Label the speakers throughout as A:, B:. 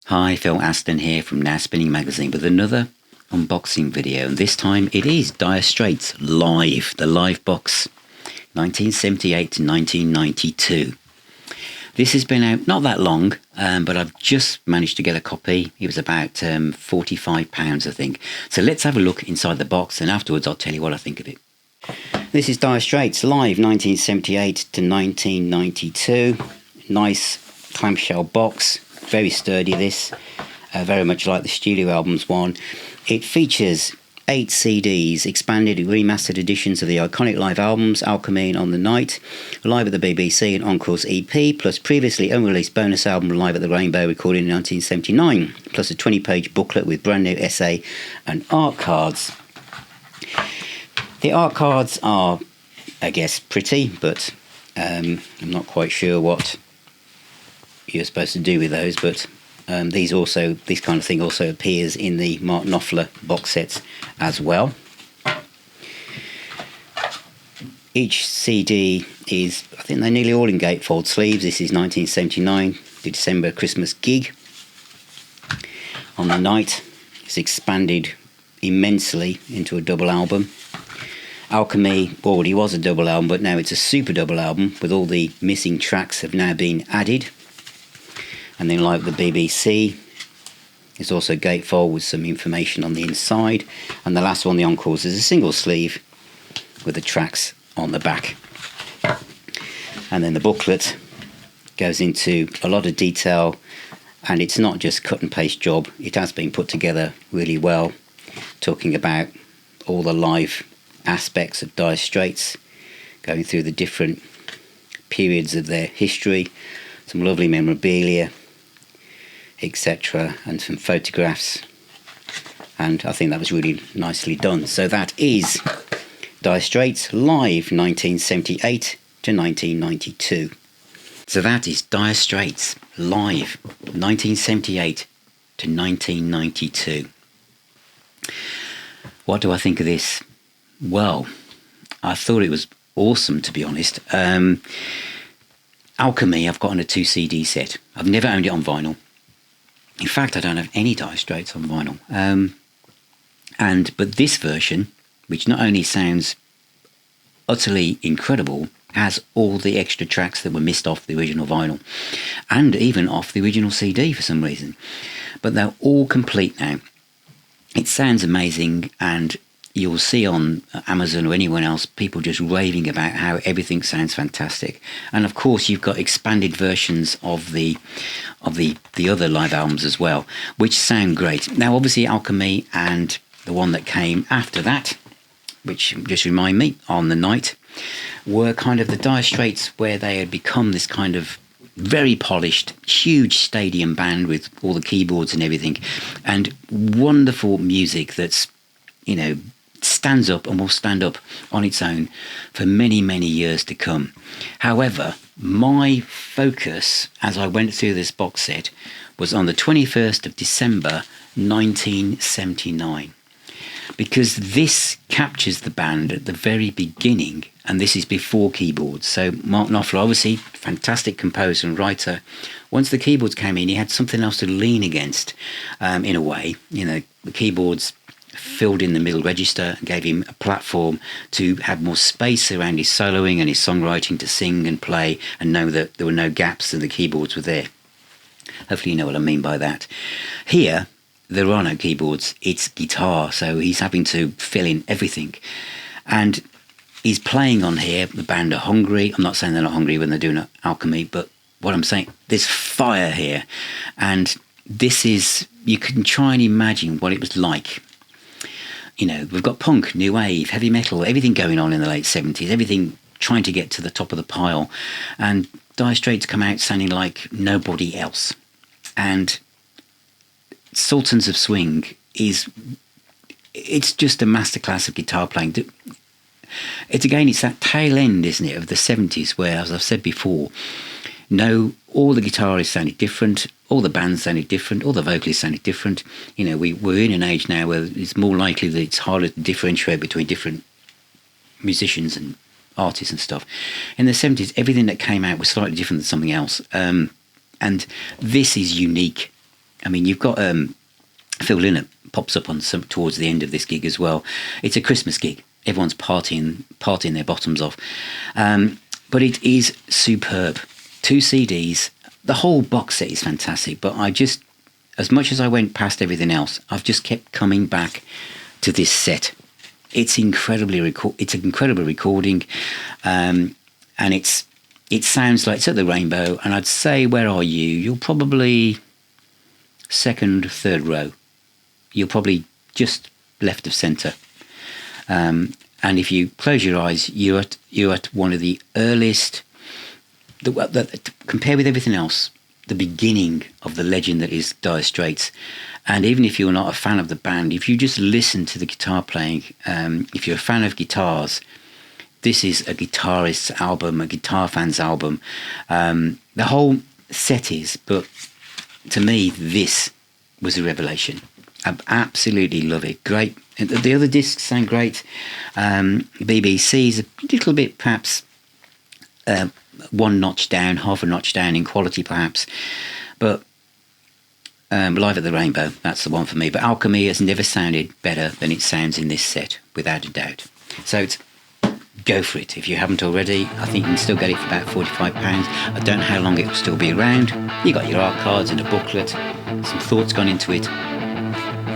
A: Hi, Phil Aston here from Now Spinning Magazine with another unboxing video, and this time it is Dire Straits live, the live box, 1978 to 1992. This has been out not that long, but I've just managed to get a copy. It was about £45, I think. So let's have a look inside the box, and afterwards I'll tell you what I think of it. This is Dire Straits live, 1978 to 1992. Nice clamshell box. Very sturdy, this, very much like the studio albums one. It features 8 CDs, expanded and remastered editions of the iconic live albums Alchemy On the Night, Live at the BBC and Encores EP, plus previously unreleased bonus album Live at the Rainbow recorded in 1979, plus a 20-page booklet with brand new essay and art cards. The art cards are, I guess, pretty, but I'm not quite sure what you're supposed to do with those, but this kind of thing also appears in the Mark Knopfler box sets as well. Each CD is, I think they're nearly all in gatefold sleeves. This is 1979, the December Christmas gig. On the Night, it's expanded immensely into a double album. Alchemy already was a double album, but now it's a super double album with all the missing tracks have now been added. And then like the BBC, there's also gatefold with some information on the inside. And the last one, the Encores, is a single sleeve with the tracks on the back. And then the booklet goes into a lot of detail, and it's not just cut and paste job. It has been put together really well, talking about all the live aspects of Dire Straits, going through the different periods of their history, some lovely memorabilia, etc., and some photographs, and I think that was really nicely done. So that is Dire Straits live 1978 to 1992. So that is Dire Straits live 1978 to 1992. What do I think of this? Well, I thought it was awesome, to be honest. Alchemy I've got on a 2 CD set. I've never owned it on vinyl. In fact, I don't have any Dire Straits on vinyl. But this version, which not only sounds utterly incredible, has all the extra tracks that were missed off the original vinyl, and even off the original CD for some reason. But they're all complete now. It sounds amazing, and you'll see on Amazon or anyone else people just raving about how everything sounds fantastic. And of course you've got expanded versions of the other live albums as well, which sound great. Now obviously Alchemy and the one that came after that, which just remind me, On the Night, were kind of the Dire Straits where they had become this kind of very polished, huge stadium band with all the keyboards and everything, and wonderful music that's, stands up and will stand up on its own for many, many years to come. However, my focus as I went through this box set was on the 21st of December 1979, because this captures the band at the very beginning, and this is before keyboards. So Mark Knopfler, obviously fantastic composer and writer, once the keyboards came in, he had something else to lean against, in a way. The keyboards filled in the middle register and gave him a platform to have more space around his soloing and his songwriting, to sing and play and know that there were no gaps and the keyboards were there. Hopefully you know what I mean by that. Here, there are no keyboards, it's guitar, so he's having to fill in everything. And he's playing on here, the band are hungry. I'm not saying they're not hungry when they're doing Alchemy, but what I'm saying, there's fire here. And this is, you can try and imagine what it was like. We've got punk, new wave, heavy metal, everything going on in the late 70s, everything trying to get to the top of the pile. And Dire Straits come out sounding like nobody else. And Sultans of Swing it's just a masterclass of guitar playing. It's that tail end, isn't it, of the 70s where, as I've said before, all the guitarists sounded different, all the bands sounded different, all the vocalists sounded different. We're in an age now where it's more likely that it's harder to differentiate between different musicians and artists and stuff. In the 70s, everything that came out was slightly different than something else. And this is unique. I mean, you've got Phil Lynott pops up on some towards the end of this gig as well. It's a Christmas gig. Everyone's partying their bottoms off. But it is superb. 2 CDs. The whole box set is fantastic. But I just, as much as I went past everything else, I've just kept coming back to this set. It's it's an incredible recording, and it sounds like it's at the Rainbow. And I'd say, where are you? You're probably second, third row. You're probably just left of centre. And if you close your eyes, you're at one of the earliest. Compare with everything else, the beginning of the legend that is Dire Straits. And even if you're not a fan of the band, if you just listen to the guitar playing, if you're a fan of guitars, this is a guitarist's album, a guitar fan's album. The whole set is, but to me, this was a revelation. I absolutely love it. Great. The other discs sound great. BBC is a little bit, perhaps, one notch down, half a notch down in quality, perhaps. But Live at the Rainbow, that's the one for me. But Alchemy has never sounded better than it sounds in this set, without a doubt. So go for it if you haven't already. I think you can still get it for about £45. I don't know how long it will still be around. You got your art cards and a booklet. Some thoughts gone into it.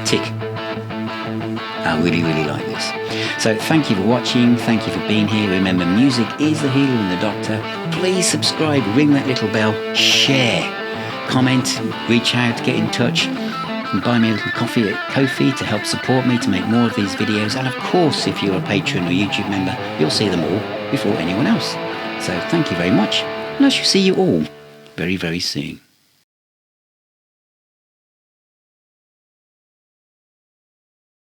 A: Tick. I really, really like this. So thank you for watching. Thank you for being here. Remember, music is the healer and the doctor. Please subscribe, ring that little bell, share, comment, reach out, get in touch, and buy me a little coffee at Ko-fi to help support me to make more of these videos. And of course, if you're a patron or YouTube member, you'll see them all before anyone else. So thank you very much, and I shall see you all very, very soon.